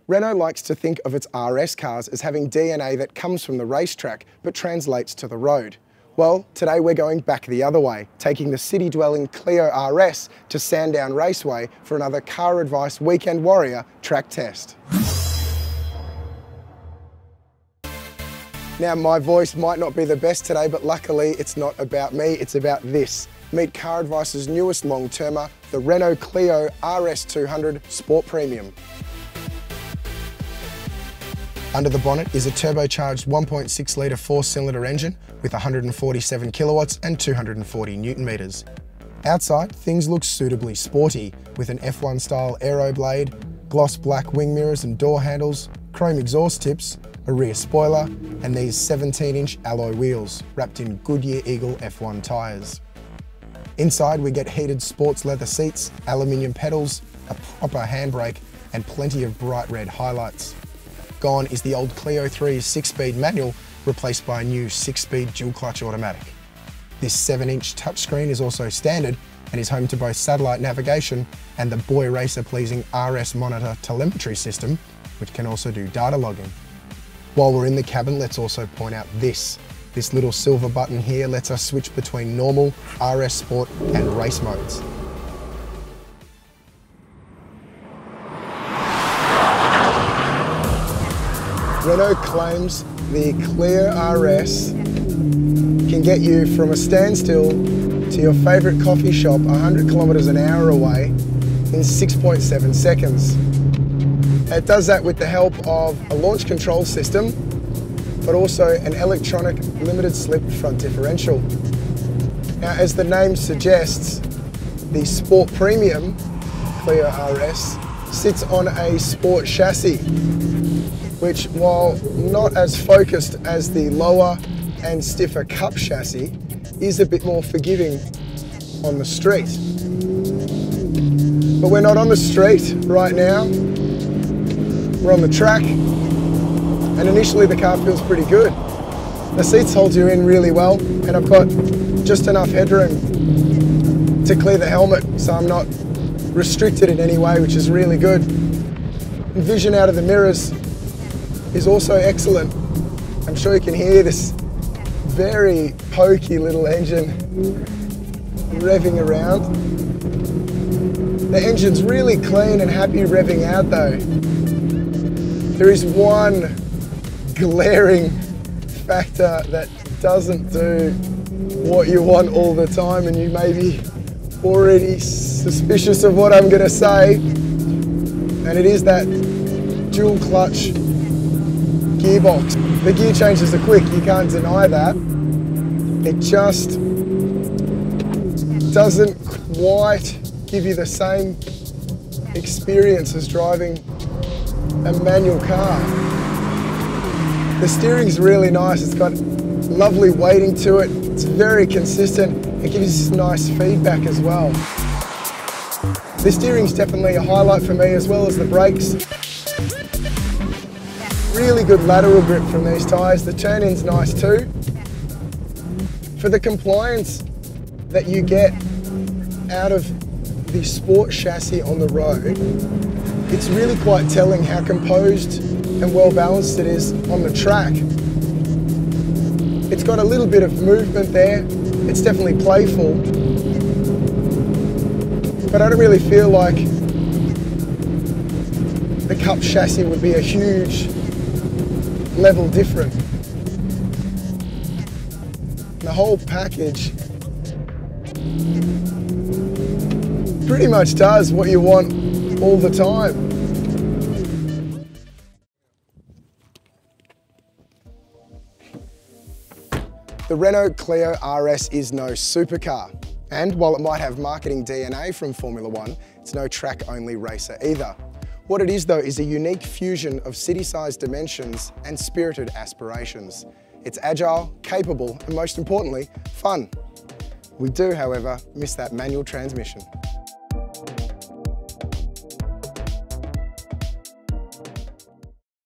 Renault likes to think of its RS cars as having DNA that comes from the racetrack but translates to the road. Well, today we're going back the other way, taking the city-dwelling Clio RS to Sandown Raceway for another CarAdvice Weekend Warrior track test. Now, my voice might not be the best today, but luckily it's not about me, it's about this. Meet CarAdvice's newest long-termer, the Renault Clio RS 200 Sport Premium. Under the bonnet is a turbocharged 1.6 litre 4-cylinder engine with 147 kilowatts and 240 newton meters. Outside, things look suitably sporty with an F1 style aero blade, gloss black wing mirrors and door handles, chrome exhaust tips, a rear spoiler, and these 17-inch alloy wheels wrapped in Goodyear Eagle F1 tyres. Inside we get heated sports leather seats, aluminium pedals, a proper handbrake and plenty of bright red highlights. Gone is the old Clio 3's 6-speed manual, replaced by a new 6-speed dual-clutch automatic. This 7-inch touchscreen is also standard and is home to both satellite navigation and the boy racer pleasing RS monitor telemetry system, which can also do data logging. While we're in the cabin, let's also point out this. This little silver button here lets us switch between normal, RS Sport and race modes. Renault claims the Clio RS can get you from a standstill to your favourite coffee shop 100 kilometres an hour away in 6.7 seconds. It does that with the help of a launch control system, but also an electronic limited slip front differential. Now, as the name suggests, the Sport Premium Clio RS sits on a sport chassis, which, while not as focused as the lower and stiffer Cup chassis, is a bit more forgiving on the street. But we're not on the street right now, we're on the track, and initially the car feels pretty good. The seats hold you in really well, and I've got just enough headroom to clear the helmet, so I'm not restricted in any way, which is really good. And vision out of the mirrors is also excellent. I'm sure you can hear this very pokey little engine revving around. The engine's really clean and happy revving out though. There is one glaring factor that doesn't do what you want all the time, and you may be already suspicious of what I'm going to say, and it is that dual clutch gearbox. The gear changes are quick, you can't deny that. It just doesn't quite give you the same experience as driving a manual car. The steering's really nice, it's got lovely weighting to it, it's very consistent, it gives nice feedback as well. The steering's definitely a highlight for me, as well as the brakes. Really good lateral grip from these tyres. The turn-in's nice too. For the compliance that you get out of the sport chassis on the road, it's really quite telling how composed and well balanced it is on the track. It's got a little bit of movement there. It's definitely playful, but I don't really feel like the Cup chassis would be a huge level different. The whole package pretty much does what you want all the time. The Renault Clio RS is no supercar, and while it might have marketing DNA from Formula One, it's no track-only racer either. What it is though is a unique fusion of city-sized dimensions and spirited aspirations. It's agile, capable, and most importantly, fun. We do, however, miss that manual transmission.